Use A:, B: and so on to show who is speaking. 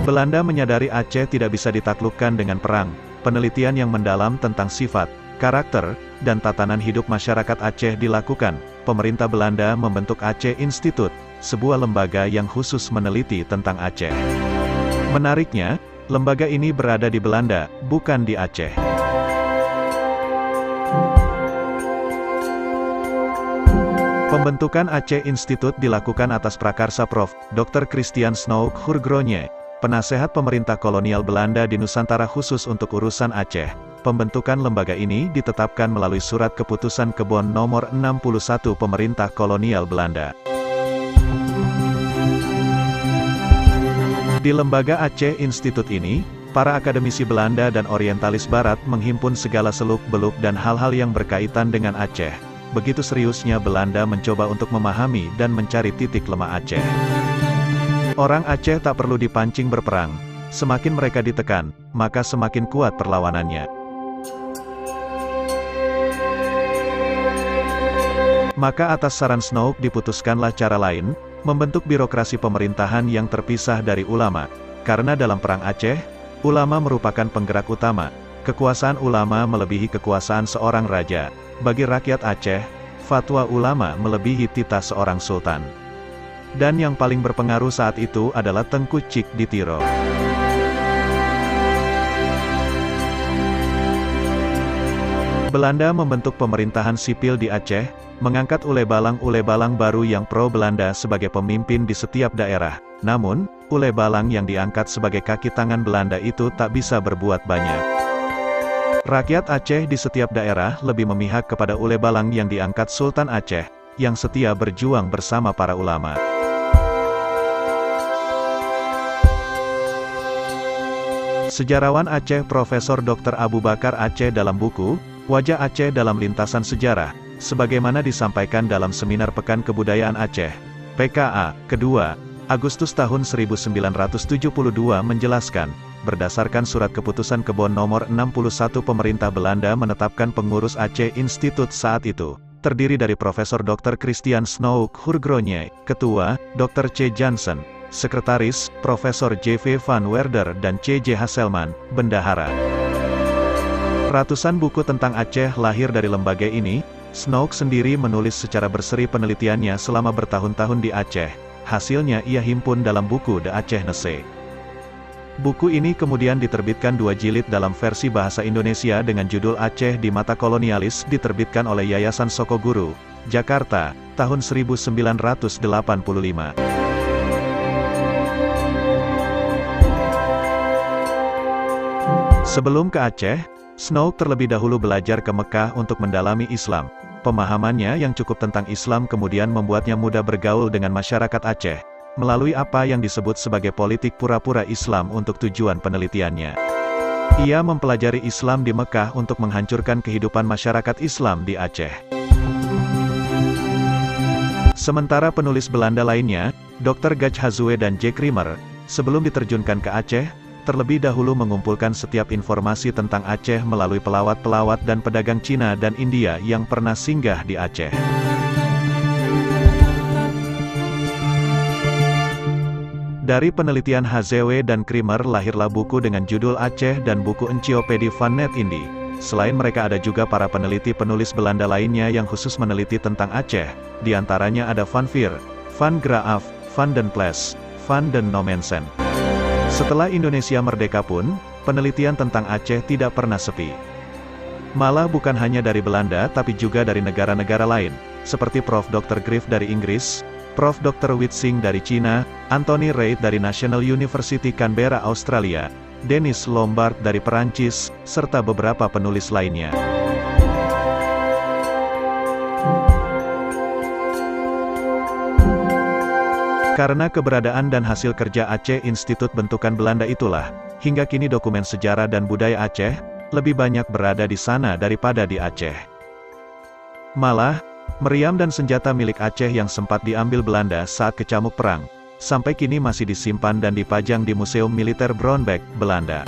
A: Belanda menyadari Aceh tidak bisa ditaklukkan dengan perang. Penelitian yang mendalam tentang sifat, karakter, dan tatanan hidup masyarakat Aceh dilakukan. Pemerintah Belanda membentuk Aceh Institute, sebuah lembaga yang khusus meneliti tentang Aceh. Menariknya, lembaga ini berada di Belanda, bukan di Aceh. Pembentukan Aceh Institute dilakukan atas prakarsa Prof. Dr. Christian Snoek Hurgronje, penasehat pemerintah kolonial Belanda di Nusantara khusus untuk urusan Aceh. Pembentukan lembaga ini ditetapkan melalui Surat Keputusan Kebon Nomor 61 Pemerintah Kolonial Belanda. Di lembaga Aceh Institute ini, para akademisi Belanda dan orientalis Barat menghimpun segala seluk-beluk dan hal-hal yang berkaitan dengan Aceh. Begitu seriusnya Belanda mencoba untuk memahami dan mencari titik lemah Aceh. Orang Aceh tak perlu dipancing berperang. Semakin mereka ditekan, maka semakin kuat perlawanannya. Maka atas saran Snoek diputuskanlah cara lain, membentuk birokrasi pemerintahan yang terpisah dari ulama. Karena dalam Perang Aceh, ulama merupakan penggerak utama. Kekuasaan ulama melebihi kekuasaan seorang raja. Bagi rakyat Aceh, fatwa ulama melebihi titah seorang sultan. Dan yang paling berpengaruh saat itu adalah Tengku Cik Ditiro. Belanda membentuk pemerintahan sipil di Aceh, mengangkat ule-balang baru yang pro-Belanda sebagai pemimpin di setiap daerah. Namun, ule-balang yang diangkat sebagai kaki tangan Belanda itu tak bisa berbuat banyak. Rakyat Aceh di setiap daerah lebih memihak kepada ule-balang yang diangkat Sultan Aceh, yang setia berjuang bersama para ulama. Sejarawan Aceh Profesor Dr. Abu Bakar Aceh dalam buku, Wajah Aceh dalam Lintasan Sejarah, sebagaimana disampaikan dalam Seminar Pekan Kebudayaan Aceh, PKA, kedua, Agustus tahun 1972 menjelaskan, berdasarkan Surat Keputusan Kebon Nomor 61 Pemerintah Belanda menetapkan pengurus Aceh Institute saat itu, terdiri dari Profesor Dr. Christian Snoek Hurgronje, Ketua, Dr. C. Jansen, Sekretaris, Profesor J.V. van Werder dan C.J. Hasselman, Bendahara. Ratusan buku tentang Aceh lahir dari lembaga ini. Snoek sendiri menulis secara berseri penelitiannya selama bertahun-tahun di Aceh. Hasilnya ia himpun dalam buku The Aceh Nese. Buku ini kemudian diterbitkan 2 jilid dalam versi bahasa Indonesia dengan judul Aceh di Mata Kolonialis, diterbitkan oleh Yayasan Sokoguru, Jakarta, tahun 1985. Sebelum ke Aceh, Snoek terlebih dahulu belajar ke Mekah untuk mendalami Islam. Pemahamannya yang cukup tentang Islam kemudian membuatnya mudah bergaul dengan masyarakat Aceh, melalui apa yang disebut sebagai politik pura-pura Islam untuk tujuan penelitiannya. Ia mempelajari Islam di Mekah untuk menghancurkan kehidupan masyarakat Islam di Aceh. Sementara penulis Belanda lainnya, Dr. Gaj Hazue dan Jack Rimmer, sebelum diterjunkan ke Aceh, terlebih dahulu mengumpulkan setiap informasi tentang Aceh melalui pelawat-pelawat dan pedagang Cina dan India yang pernah singgah di Aceh. Dari penelitian Hazue dan Krimer lahirlah buku dengan judul Aceh dan buku Encyclopedia van Net Indi. Selain mereka ada juga para peneliti penulis Belanda lainnya yang khusus meneliti tentang Aceh. Di antaranya ada Van Veer, Van Graaf, Van den Plas, Van den Nomensen. Setelah Indonesia merdeka pun, penelitian tentang Aceh tidak pernah sepi. Malah bukan hanya dari Belanda tapi juga dari negara-negara lain, seperti Prof. Dr. Griff dari Inggris, Prof. Dr. Witsing dari Cina, Anthony Reid dari National University Canberra Australia, Denis Lombard dari Perancis, serta beberapa penulis lainnya. Karena keberadaan dan hasil kerja Aceh Institute bentukan Belanda itulah, hingga kini dokumen sejarah dan budaya Aceh, lebih banyak berada di sana daripada di Aceh. Malah, meriam dan senjata milik Aceh yang sempat diambil Belanda saat kecamuk perang, sampai kini masih disimpan dan dipajang di Museum Militer Brownback, Belanda.